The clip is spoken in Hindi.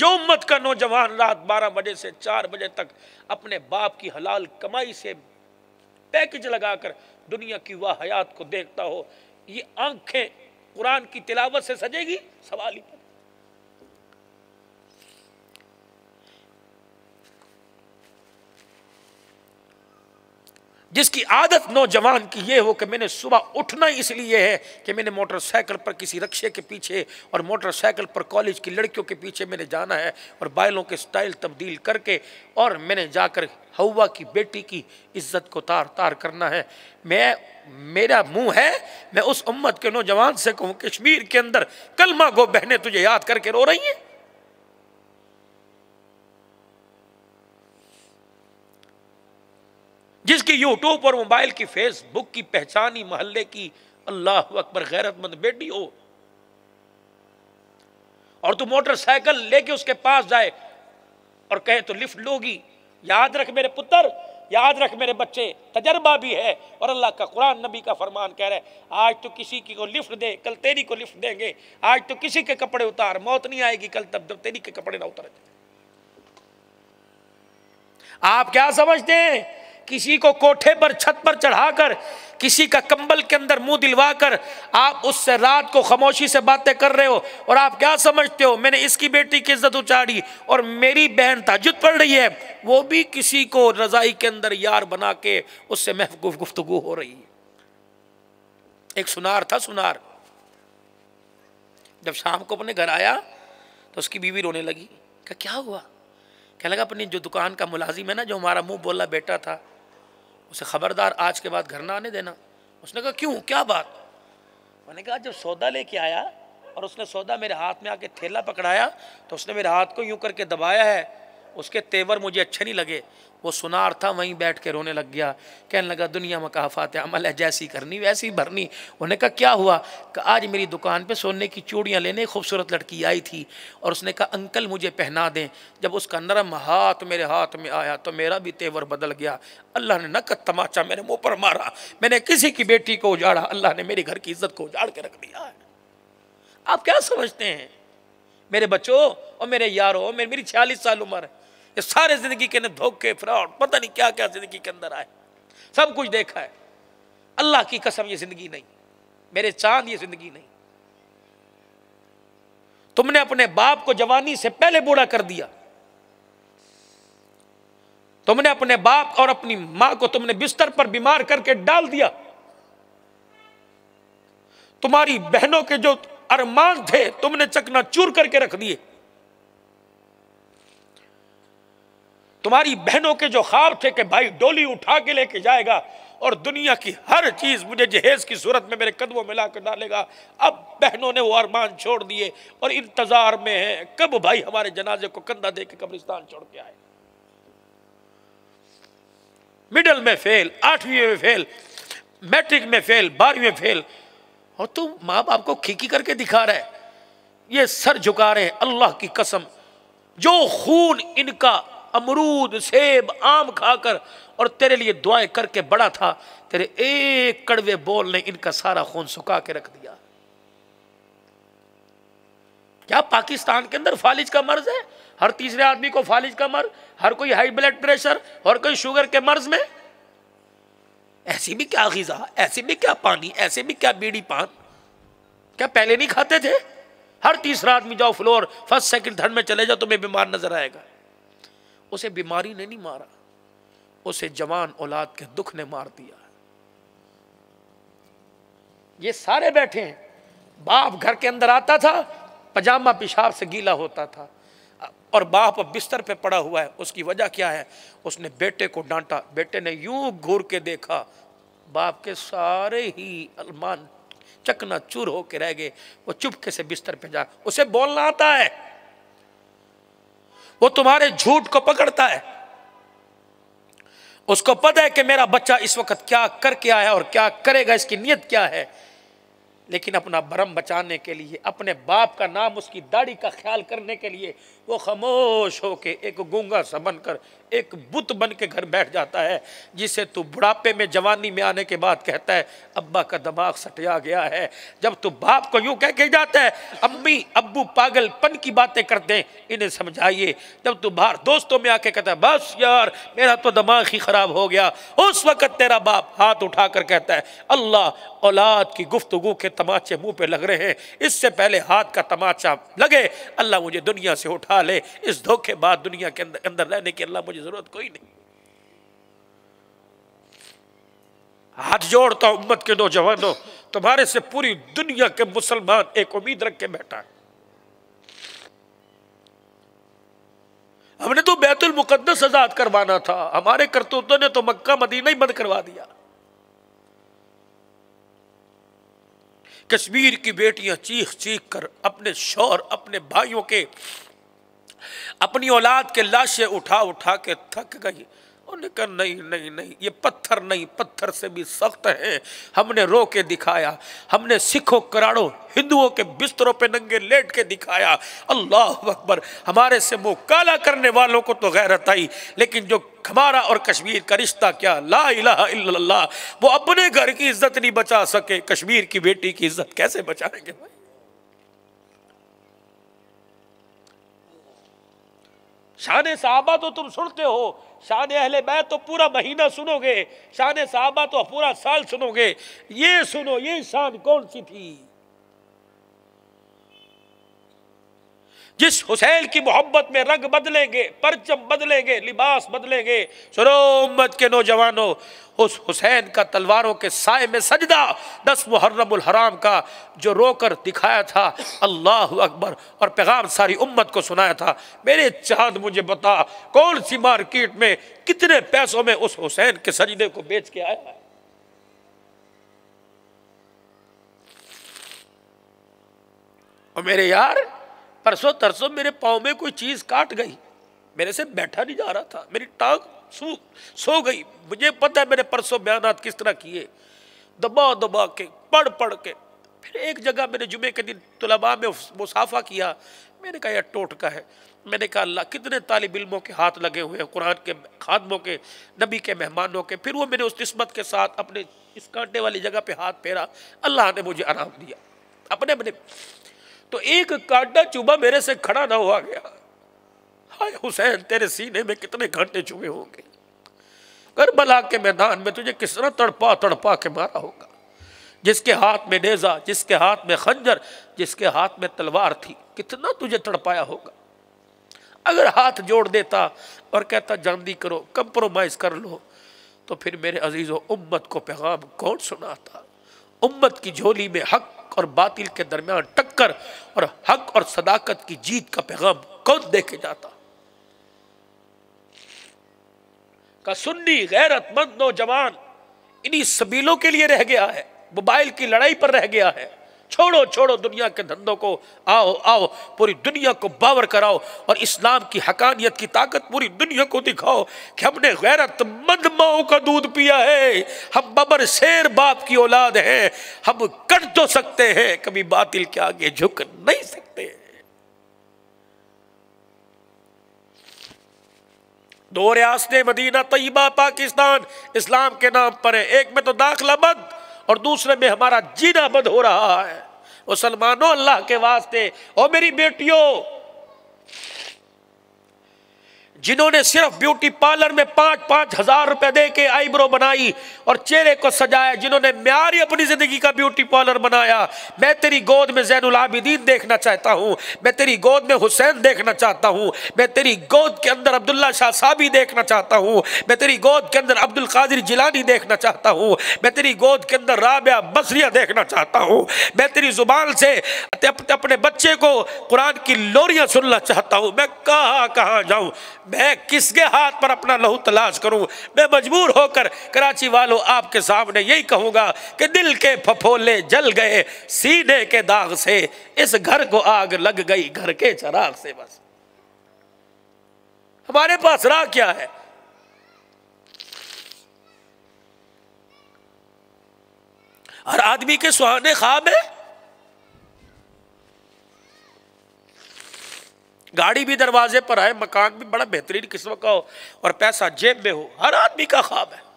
जो उम्मत का नौजवान रात 12 बजे से 4 बजे तक अपने बाप की हलाल कमाई से पैकेज लगाकर दुनिया की वह हयात को देखता हो, ये आंखें कुरान की तिलावत से सजेगी? सवाल ही। जिसकी आदत नौजवान की ये हो कि मैंने सुबह उठना इसलिए है कि मैंने मोटरसाइकिल पर किसी रक्शे के पीछे और मोटरसाइकिल पर कॉलेज की लड़कियों के पीछे मैंने जाना है और बालों के स्टाइल तब्दील करके और मैंने जाकर हवा की बेटी की इज्जत को तार तार करना है। मेरा मुंह है, मैं उस उम्मत के नौजवान से कहूँ कश्मीर के अंदर कलमा गो बहनें तुझे याद करके रो रही हैं। जिसकी यूट्यूब और मोबाइल की फेसबुक की पहचानी मोहल्ले की अल्लाह अकबर गैरतमंद बेटी हो और तू मोटरसाइकिल लेके उसके पास जाए और कहे तो लिफ्ट लोगी। याद रख मेरे पुत्र, याद रख मेरे बच्चे, तजर्बा भी है और अल्लाह का कुरान नबी का फरमान कह रहा है, आज तो किसी की को लिफ्ट दे, कल तेरी को लिफ्ट देंगे। आज तो किसी के कपड़े उतार, मौत नहीं आएगी कल तब जब तेरी के कपड़े ना उतर। आप क्या समझते हैं? किसी को कोठे पर छत पर चढ़ाकर किसी का कंबल के अंदर मुंह दिलवाकर आप उससे रात को खामोशी से बातें कर रहे हो और आप क्या समझते हो मैंने इसकी बेटी की इज्जत उचाड़ी और मेरी बहन तहज्जुद पढ़ रही है, वो भी किसी को रजाई के अंदर यार बना के उससे महफूज गुफ्तगू हो रही है। एक सुनार था, सुनार जब शाम को अपने घर आया तो उसकी बीवी रोने लगी। क्या हुआ? कहने लगा अपनी जो दुकान का मुलाजिम है ना, जो हमारा मुंह बोला बेटा था, उसे खबरदार आज के बाद घर ना आने देना। उसने कहा क्यों, क्या बात? मैंने कहा जब सौदा लेके आया और उसने सौदा मेरे हाथ में आके थैला पकड़ाया तो उसने मेरे हाथ को यूं करके दबाया है, उसके तेवर मुझे अच्छे नहीं लगे। वो सुनार था, वहीं बैठ के रोने लग गया। कहने लगा दुनिया में कहाफात अमल है, जैसी करनी वैसी भरनी। उन्होंने कहा क्या हुआ? कि आज मेरी दुकान पे सोने की चूड़ियाँ लेने खूबसूरत लड़की आई थी और उसने कहा अंकल मुझे पहना दें। जब उसका नरम हाथ मेरे हाथ में आया तो मेरा भी तेवर बदल गया। अल्लाह ने नकद तमाचा मेरे मुँह पर मारा। मैंने किसी की बेटी को उजाड़ा, अल्लाह ने मेरे घर की इज्जत को उजाड़ के रख दिया है। आप क्या समझते हैं मेरे बच्चों और मेरे यारों? मेरी 46 साल उम्र है, ये सारे जिंदगी के धोखे फ्रॉड पता नहीं क्या क्या जिंदगी के अंदर आए, सब कुछ देखा है। अल्लाह की कसम ये जिंदगी नहीं, मेरे चांद ये जिंदगी नहीं। तुमने अपने बाप को जवानी से पहले बूढ़ा कर दिया। तुमने अपने बाप और अपनी मां को तुमने बिस्तर पर बीमार करके डाल दिया। तुम्हारी बहनों के जो अरमान थे तुमने चकनाचूर करके रख दिए। तुम्हारी बहनों के जो ख्वाब थे कि भाई डोली उठा के लेके जाएगा और दुनिया की हर चीज मुझे जहेज की सूरत में मेरे कदमों में लाकर डालेगा, अब बहनों ने वो अरमान छोड़ दिए और इंतजार में है कब भाई हमारे जनाजे को कंधा दे के कब्रिस्तान छोड़ के आए। मिडिल में फेल, 8वीं में फेल, मैट्रिक में फेल, 12वीं में फेल, और तू माँ बाप को खींची करके दिखा रहा है। ये सर झुका रहे हैं अल्लाह की कसम। जो खून इनका अमरूद सेब आम खाकर और तेरे लिए दुआएं करके बड़ा था, तेरे एक कड़वे बोल ने इनका सारा खून सुखा के रख दिया। क्या पाकिस्तान के अंदर फालिज का मर्ज है? हर तीसरे आदमी को फालिज का मर्ज, हर कोई हाई ब्लड प्रेशर और कोई शुगर के मर्ज में। ऐसी भी क्या ग़िज़ा, ऐसी भी क्या पानी, ऐसे भी क्या बीड़ी पान? क्या पहले नहीं खाते थे? हर तीसरा आदमी जाओ फ्लोर फर्स्ट सेकंड थर्ड में चले जाओ तुम्हें बीमार नजर आएगा। उसे बीमारी ने नहीं मारा, उसे जवान औलाद के दुख ने मार दिया। ये सारे बैठे हैं, बाप घर के अंदर आता था पजामा पेशाब से गीला होता था और बाप बिस्तर पे पड़ा हुआ है। उसकी वजह क्या है? उसने बेटे को डांटा, बेटे ने यूं घूर के देखा, बाप के सारे ही अरमान चकनाचूर होके रह गए। वो चुपके से बिस्तर पे जा, उसे बोलना आता है, वो तुम्हारे झूठ को पकड़ता है, उसको पता है कि मेरा बच्चा इस वक्त क्या करके आया और क्या करेगा, इसकी नीयत क्या है। लेकिन अपना भरम बचाने के लिए, अपने बाप का नाम, उसकी दाढ़ी का ख्याल करने के लिए वो खामोश होके एक गूंगा सा बनकर एक बुत बन के घर बैठ जाता है, जिसे तू बुढ़ापे में, जवानी में आने के बाद कहता है अब्बा का दिमाग सटिया गया है। जब तू बाप को यूं कह के जाता है अम्मी अब्बू पागलपन की बातें करते हैं, इन्हें समझाइए। जब तू बाहर दोस्तों में आके कहता है बस यार मेरा तो दिमाग ही खराब हो गया, उस वक्त तेरा बाप हाथ उठाकर कहता है अल्लाह औलाद की गुफ्तगू के तमाचे मुंह पे लग रहे हैं, इससे पहले हाथ का तमाचा लगे अल्लाह मुझे दुनिया से उठा ले, इस धोखेबाज दुनिया के अंदर रहने की अल्लाह मुझे जरूरत कोई नहीं। हाथ जोड़ता उम्मत के नौजवानों, तुम्हारे से पूरी दुनिया के मुसलमान एक उम्मीद रख के बैठा है। हमने तो बैतुल मुकद्दस आजाद करवाना था, हमारे करतूतों ने तो मक्का मदीना ही बंद करवा दिया। कश्मीर की बेटियां चीख चीख कर अपने शौहर, अपने भाइयों के, अपनी औलाद के लाशें उठा उठा के थक गई। उन्होंने कहा नहीं नहीं नहीं, ये पत्थर नहीं, पत्थर से भी सख्त है। हमने रो के दिखाया, हमने सिखों कराड़ों हिंदुओं के बिस्तरों पे नंगे लेट के दिखाया। अल्लाह अकबर, हमारे से मुंह काला करने वालों को तो गैरत आई, लेकिन जो हमारा और कश्मीर का रिश्ता क्या, ला इलाहा इल्लल्लाह, वो अपने घर की इज्जत नहीं बचा सके, कश्मीर की बेटी की इज्जत कैसे बचाएंगे भाई? शान सहाबा तो तुम सुनते हो, शान अहले बैत तो पूरा महीना सुनोगे, शान सहाबा तो पूरा साल सुनोगे। ये सुनो, ये शान कौन सी थी जिस हुसैन की मोहब्बत में रंग बदलेंगे, परचम बदलेंगे, लिबास बदलेंगे। सुनो उम्मत के नौजवानों, उस हुसैन का तलवारों के साए में सजदा 10 मुहर्रमुल हराम का जो रोकर दिखाया था, अल्लाह अकबर, और पैगाम सारी उम्मत को सुनाया था। मेरे चांद मुझे बता कौन सी मार्केट में कितने पैसों में उस हुसैन के सजदे को बेच के आया है? और मेरे यार परसों तरसों मेरे पाँव में कोई चीज काट गई, मेरे से बैठा नहीं जा रहा था, मेरी टांग सो गई। मुझे पता है मैंने परसों बयानात किस तरह किए, दबा दबा के, पढ़ पढ़ के। फिर एक जगह मैंने जुमे के दिन तुलबा में मुसाफा किया, मैंने कहा यह टोटका है। मैंने कहा अल्लाह कितने तालिब इल्मों के हाथ लगे हुए हैं, कुरान के खादमों के, नबी के मेहमानों के। फिर वो मैंने उस किस्मत के साथ अपने इस कांटे वाली जगह पे हाथ फेरा, अल्लाह ने मुझे आराम दिया अपने अपने। तो एक कांटा चुभा मेरे से खड़ा ना हुआ गया। हाय हुसैन, तेरे सीने में कितने कांटे चुभे होंगे, करबला के मैदान में तुझे किस तरह तड़पा तड़पा के मारा होगा। जिसके हाथ में नेजा, जिसके हाथ में खंजर, जिसके हाथ में तलवार थी, कितना तुझे तड़पाया होगा। अगर हाथ जोड़ देता और कहता जांदी करो, कंप्रोमाइज कर लो, तो फिर मेरे अजीजों उम्मत को पैगाम कौन सुनाता? उम्मत की झोली में हक और बातिल के दरमियान टक्कर और हक और सदाकत की जीत का पैगाम कौन देके जाता? का सुन्नी गैरतमंद नौजवान इन्हीं सबीलों के लिए रह गया है, मोबाइल की लड़ाई पर रह गया है। छोड़ो छोड़ो दुनिया के धंधों को, आओ आओ पूरी दुनिया को बावर कराओ और इस्लाम की हकानियत की ताकत पूरी दुनिया को दिखाओ कि हमने गैरतमंद माओ का दूध पिया है, हम बबर शेर बाप की औलाद हैं, हम कट तो सकते हैं, कभी बातिल के आगे झुक नहीं सकते। 2 रियासतें मदीना तैयबा पाकिस्तान इस्लाम के नाम पर है, एक में तो दाखिला बंद और दूसरे में हमारा जीना बंद हो रहा है। मुसलमानों अल्लाह के वास्ते और मेरी बेटियों, जिन्होंने सिर्फ ब्यूटी पार्लर में 5-5 हजार रुपए दे के आईब्रो बनाई और चेहरे को सजाया, जिन्होंने म्यारी अपनी जिंदगी का ब्यूटी पार्लर बनाया, मैं तेरी गोद में ज़ैनुल आबिदीन देखना चाहता हूँ, मैं तेरी गोद में हुसैन देखना चाहता हूँ, मैं तेरी गोद के अंदर अब्दुल्ला शाह साबी देखना चाहता हूँ, मैं तेरी गोद के अंदर अब्दुल कादिर जिलानी देखना चाहता हूँ, मैं तेरी गोद के अंदर राबिया बसरिया देखना चाहता हूँ, मैं तेरी जुबान से अपने बच्चे को कुरान की लोरियां सुनना चाहता हूँ। मैं कहाँ कहाँ जाऊँ, मैं किसके हाथ पर अपना लहू तलाश करूं? मैं मजबूर होकर कराची वालों आपके सामने यही कहूंगा कि दिल के फफोले जल गए सीने के दाग से, इस घर को आग लग गई घर के चराग से। बस हमारे पास राह क्या है? हर आदमी के सुहाने ख्वाब है गाड़ी भी दरवाजे पर आए, मकान भी बड़ा बेहतरीन किस्म का हो और पैसा जेब में हो, हर आदमी का ख्वाब है।